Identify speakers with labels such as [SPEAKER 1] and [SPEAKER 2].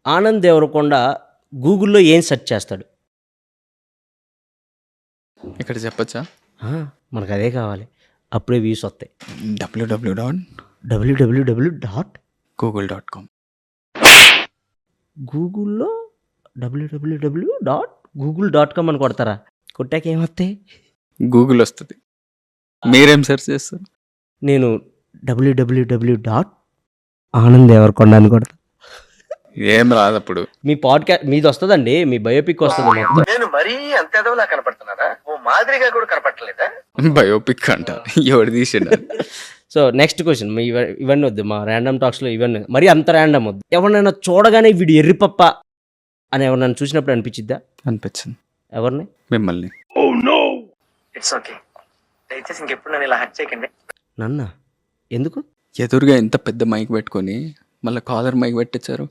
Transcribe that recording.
[SPEAKER 1] ఆనంద్ దేవరకొండ గూగుల్‌లో ఏం సెర్చ్ చేస్తాడు?
[SPEAKER 2] ఇక్కడ చెప్పొచ్చా?
[SPEAKER 1] మనకదే కావాలి. అప్పుడే వ్యూస్ వస్తాయి.
[SPEAKER 2] www.google.com
[SPEAKER 1] గూగుల్‌లో www.google.com అని కొడతారా? కొట్టాక ఏమొస్తాయి?
[SPEAKER 2] గూగుల్ వస్తుంది. మీరేం సెర్చ్ చేస్తారు?
[SPEAKER 1] నేను www.ఆనంద్ దేవరకొండ అని కొడతా.
[SPEAKER 2] ఏం రాదు అప్పుడు.
[SPEAKER 1] మీ మీది వస్తుందండి, మీ బయోపిక్ వస్తుంది మొత్తం.
[SPEAKER 3] నేను మరీ అంత ఎదవలా కనపడుతున్నారా? ఓ మాదిరిగా కూడా కనపడలేదా?
[SPEAKER 2] బయోపిక్ అంట, ఎవడు తీసిండు?
[SPEAKER 1] సో నెక్స్ట్ క్వశ్చన్, ఇవన్నీ వద్దు, మా ర్యాండమ్ టాక్స్లో ఇవన్నీ మరి అంత ర్యాండమ్ వద్దు. ఎవరినైనా చూడగానే వీడు ఎర్రిపప్ప అని ఎవరినైనా చూసినప్పుడు అనిపించిద్దా?
[SPEAKER 2] అనిపించింది.
[SPEAKER 1] ఎవరిని?
[SPEAKER 2] మిమ్మల్ని.
[SPEAKER 3] ఇట్స్ ఓకే, దయచేసి ఇంకెప్పుడు నన్ను ఇలా హట్ చేయకండి.
[SPEAKER 1] నన్నా? ఎందుకు?
[SPEAKER 2] ఎదురుగా ఎంత పెద్ద మైక్ పెట్టుకొని మళ్ళీ కాలర్ మైక్ పెట్టించారు.